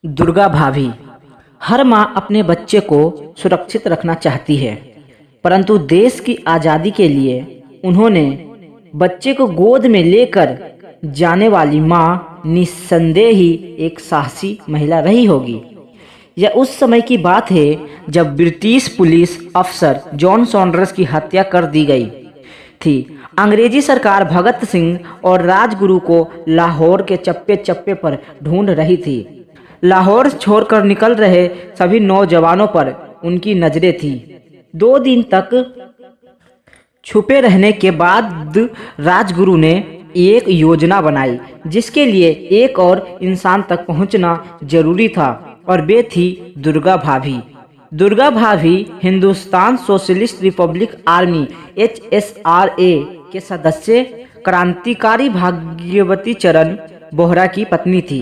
दुर्गा भाभी। हर माँ अपने बच्चे को सुरक्षित रखना चाहती है, परंतु देश की आज़ादी के लिए उन्होंने बच्चे को गोद में लेकर जाने वाली माँ निस्संदेह ही एक साहसी महिला रही होगी। यह उस समय की बात है जब ब्रिटिश पुलिस अफसर जॉन सॉन्डर्स की हत्या कर दी गई थी। अंग्रेजी सरकार भगत सिंह और राजगुरु को लाहौर के चप्पे चप्पे पर ढूंढ रही थी। लाहौर छोड़कर निकल रहे सभी नौजवानों पर उनकी नजरें थी। 2 दिन तक छुपे रहने के बाद राजगुरु ने एक योजना बनाई जिसके लिए एक और इंसान तक पहुंचना जरूरी था, और वे थी दुर्गा भाभी। दुर्गा भाभी Hindustan socialist Republic army HSRA के सदस्य क्रांतिकारी भाग्यवती चरण बोहरा की पत्नी थी।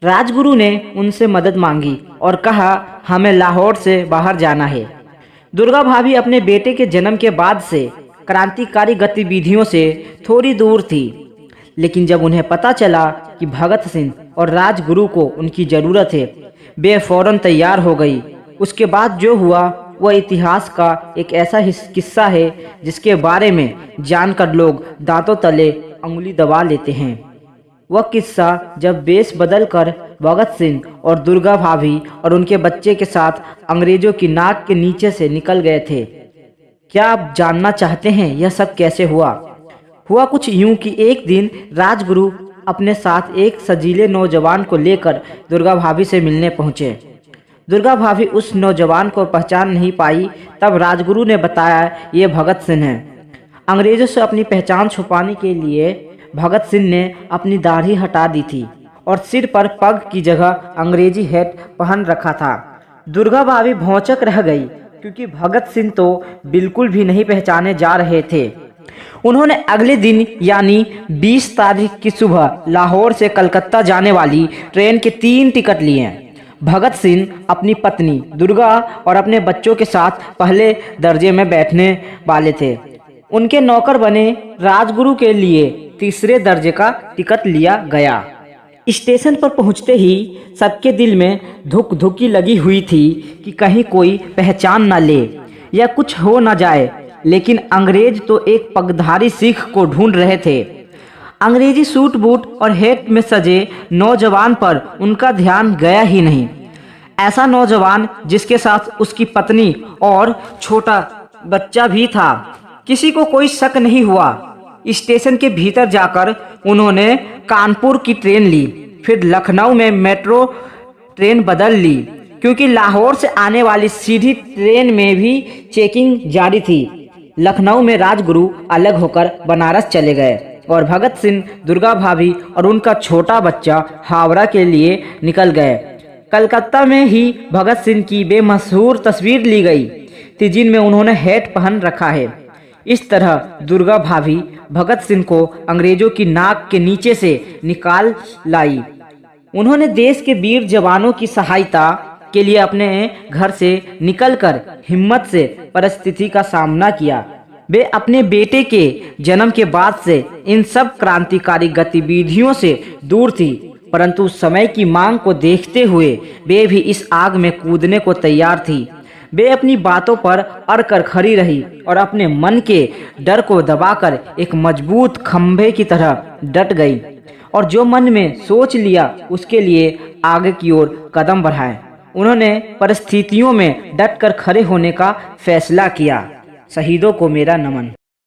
राजगुरु ने उनसे मदद मांगी और कहा, हमें लाहौर से बाहर जाना है। दुर्गा भाभी अपने बेटे के जन्म के बाद से क्रांतिकारी गतिविधियों से थोड़ी दूर थी, लेकिन जब उन्हें पता चला कि भगत सिंह और राजगुरु को उनकी ज़रूरत है, वे फौरन तैयार हो गई। उसके बाद जो हुआ वह इतिहास का एक ऐसा किस्सा है जिसके बारे में जानकर लोग दांतों तले अंगुली दबा लेते हैं। वह किस्सा जब वेश बदलकर भगत सिंह और दुर्गा भाभी और उनके बच्चे के साथ अंग्रेजों की नाक के नीचे से निकल गए थे। क्या आप जानना चाहते हैं यह सब कैसे हुआ? हुआ कुछ यूं कि एक दिन राजगुरु अपने साथ एक सजीले नौजवान को लेकर दुर्गा भाभी से मिलने पहुंचे। दुर्गा भाभी उस नौजवान को पहचान नहीं पाई। तब राजगुरु ने बताया, ये भगत सिंह हैं। अंग्रेजों से अपनी पहचान छुपाने के लिए भगत सिंह ने अपनी दाढ़ी हटा दी थी और सिर पर पग की जगह अंग्रेजी हैट पहन रखा था। दुर्गा भाभी भौंचक रह गई क्योंकि भगत सिंह तो बिल्कुल भी नहीं पहचाने जा रहे थे। उन्होंने अगले दिन यानी 20 तारीख की सुबह लाहौर से कलकत्ता जाने वाली ट्रेन के 3 टिकट लिए। भगत सिंह अपनी पत्नी दुर्गा और अपने बच्चों के साथ पहले दर्जे में बैठने वाले थे। उनके नौकर बने राजगुरु के लिए तीसरे दर्जे का टिकट लिया गया। स्टेशन पर पहुंचते ही सबके दिल में धुक धुकी लगी हुई थी कि कहीं कोई पहचान न ले या कुछ हो न जाए, लेकिन अंग्रेज तो एक पगधारी सिख को ढूंढ रहे थे। अंग्रेजी सूट बूट और हैट में सजे नौजवान पर उनका ध्यान गया ही नहीं। ऐसा नौजवान जिसके साथ उसकी पत्नी और छोटा बच्चा भी था। किसी को कोई शक नहीं हुआ। स्टेशन के भीतर जाकर उन्होंने कानपुर की ट्रेन ली, फिर लखनऊ में मेट्रो ट्रेन बदल ली, क्योंकि लाहौर से आने वाली सीधी ट्रेन में भी चेकिंग जारी थी। लखनऊ में राजगुरु अलग होकर बनारस चले गए और भगत सिंह, दुर्गा भाभी और उनका छोटा बच्चा हावड़ा के लिए निकल गए। कलकत्ता में ही भगत सिंह की बेमशहूर तस्वीर ली गई थी जिनमें उन्होंने हैट पहन रखा है। इस तरह दुर्गा भाभी भगत सिंह को अंग्रेजों की नाक के नीचे से निकाल लाई। उन्होंने देश के वीर जवानों की सहायता के लिए अपने घर से निकलकर हिम्मत से परिस्थिति का सामना किया। वे अपने बेटे के जन्म के बाद से इन सब क्रांतिकारी गतिविधियों से दूर थी, परंतु समय की मांग को देखते हुए वे भी इस आग में कूदने को तैयार थी। वे अपनी बातों पर अड़ कर खड़ी रही और अपने मन के डर को दबाकर एक मजबूत खंभे की तरह डट गई, और जो मन में सोच लिया उसके लिए आगे की ओर कदम बढ़ाए। उन्होंने परिस्थितियों में डट कर खड़े होने का फैसला किया। शहीदों को मेरा नमन।